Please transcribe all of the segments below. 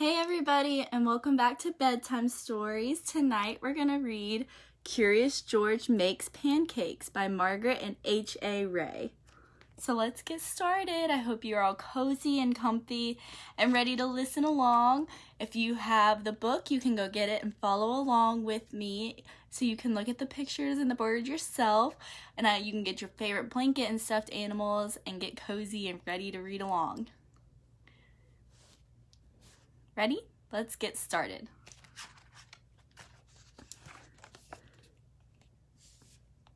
Hey everybody, and welcome back to Bedtime Stories. Tonight we're going to read Curious George Makes Pancakes by Margaret and H.A. So let's get started. I hope you're all cozy and comfy and ready to listen along. If you have the book, you can go get it and follow along with me so you can look at the pictures and the board yourself. And you can get your favorite blanket and stuffed animals and get cozy and ready to read along. Ready? Let's get started.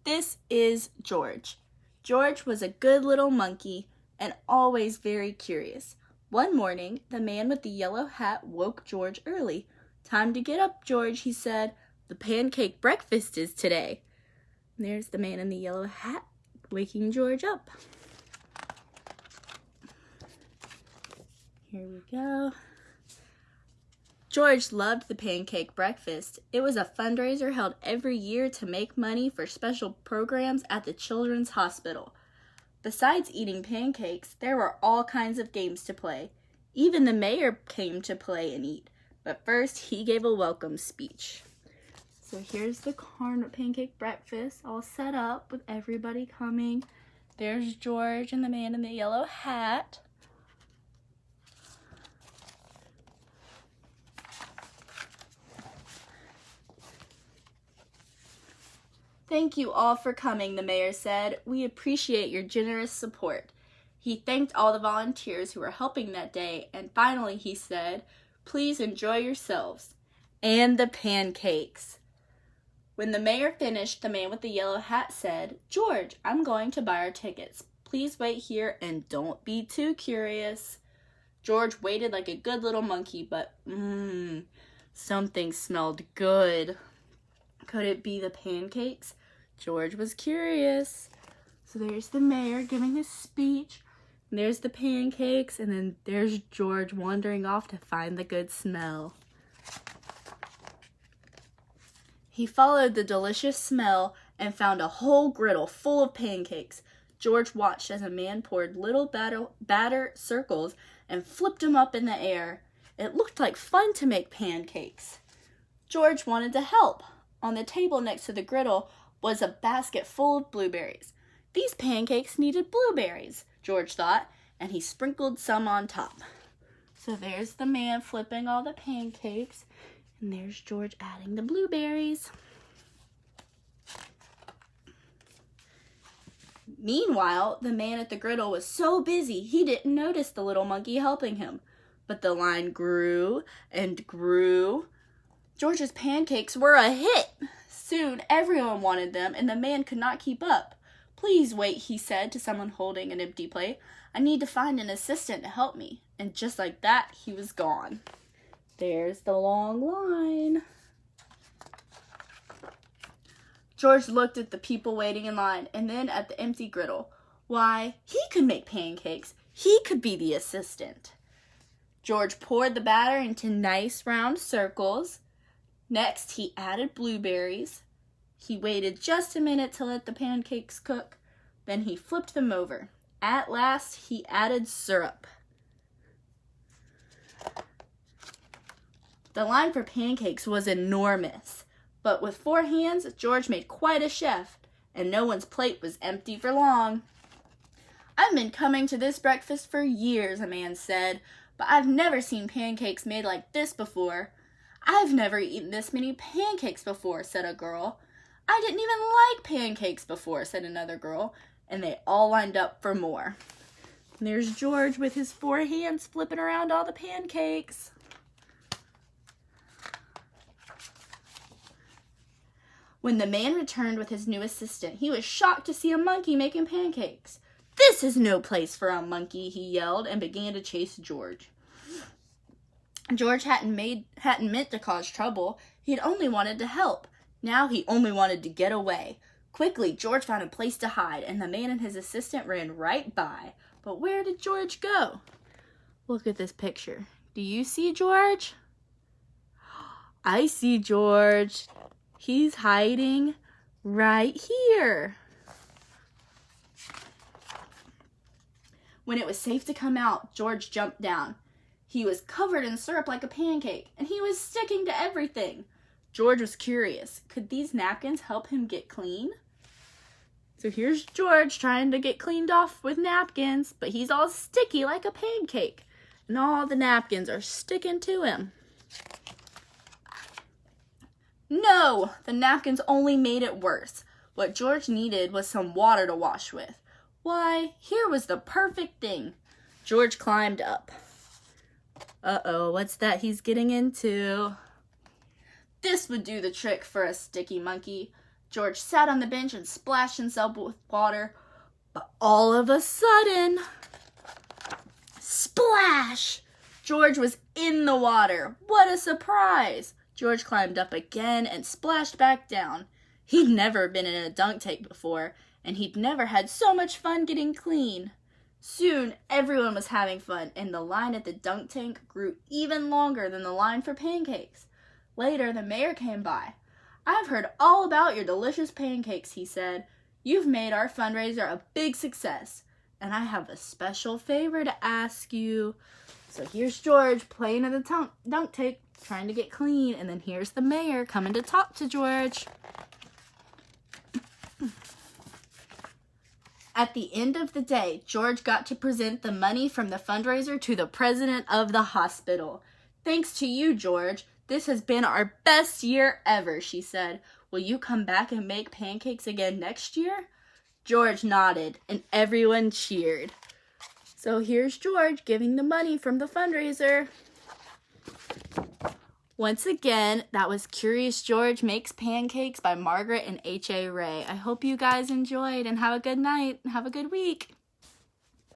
This is George. George was a good little monkey and always very curious. One morning, the man with the yellow hat woke George early. "Time to get up, George," he said. "The pancake breakfast is today." And there's the man in the yellow hat waking George up. Here we go. George loved the pancake breakfast. It was a fundraiser held every year to make money for special programs at the Children's Hospital. Besides eating pancakes, there were all kinds of games to play. Even the mayor came to play and eat, but first he gave a welcome speech. So here's the pancake breakfast all set up with everybody coming. There's George and the man in the yellow hat. "Thank you all for coming," the mayor said. "We appreciate your generous support." He thanked all the volunteers who were helping that day, and finally he said, "Please enjoy yourselves." And the pancakes. When the mayor finished, the man with the yellow hat said, "George, I'm going to buy our tickets. Please wait here and don't be too curious." George waited like a good little monkey, but something smelled good. Could it be the pancakes? George was curious. So there's the mayor giving his speech. And there's the pancakes. And then there's George wandering off to find the good smell. He followed the delicious smell and found a whole griddle full of pancakes. George watched as a man poured little batter circles and flipped them up in the air. It looked like fun to make pancakes. George wanted to help. On the table next to the griddle was a basket full of blueberries. These pancakes needed blueberries, George thought, and he sprinkled some on top. So there's the man flipping all the pancakes, and there's George adding the blueberries. Meanwhile, the man at the griddle was so busy he didn't notice the little monkey helping him. But the line grew and grew. George's pancakes were a hit. Soon everyone wanted them, and the man could not keep up. "Please wait," he said to someone holding an empty plate. "I need to find an assistant to help me." And just like that, he was gone. There's the long line. George looked at the people waiting in line and then at the empty griddle. Why, he could make pancakes. He could be the assistant. George poured the batter into nice round circles. Next, he added blueberries. He waited just a minute to let the pancakes cook. Then he flipped them over. At last, he added syrup. The line for pancakes was enormous. But with 4 hands, George made quite a chef, and no one's plate was empty for long. "I've been coming to this breakfast for years," a man said, "but I've never seen pancakes made like this before." "I've never eaten this many pancakes before," said a girl. "I didn't even like pancakes before," said another girl, and they all lined up for more. And there's George with his 4 hands flipping around all the pancakes. When the man returned with his new assistant, he was shocked to see a monkey making pancakes. "This is no place for a monkey," he yelled, and began to chase George. George hadn't meant to cause trouble. He'd only wanted to help. Now he only wanted to get away. Quickly, George found a place to hide, and the man and his assistant ran right by. But where did George go? Look at this picture. Do you see George? I see George. He's hiding right here. When it was safe to come out, George jumped down. He was covered in syrup like a pancake, and he was sticking to everything. George was curious. Could these napkins help him get clean? So here's George trying to get cleaned off with napkins, but he's all sticky like a pancake, and all the napkins are sticking to him. No, the napkins only made it worse. What George needed was some water to wash with. Why, here was the perfect thing. George climbed up. Uh-oh, what's that he's getting into? This would do the trick for a sticky monkey. George sat on the bench and splashed himself with water. But all of a sudden, splash! George was in the water. What a surprise! George climbed up again and splashed back down. He'd never been in a dunk tank before, and he'd never had so much fun getting clean. Soon, everyone was having fun, and the line at the dunk tank grew even longer than the line for pancakes. Later, the mayor came by. "I've heard all about your delicious pancakes," he said. "You've made our fundraiser a big success, and I have a special favor to ask you." So here's George playing in the dunk tank, trying to get clean, and then here's the mayor coming to talk to George. At the end of the day, George got to present the money from the fundraiser to the president of the hospital. "Thanks to you, George. This has been our best year ever," she said. "Will you come back and make pancakes again next year?" George nodded, and everyone cheered. So here's George giving the money from the fundraiser. Once again, that was Curious George Makes Pancakes by Margaret and H.A. I hope you guys enjoyed, and have a good night. Have a good week.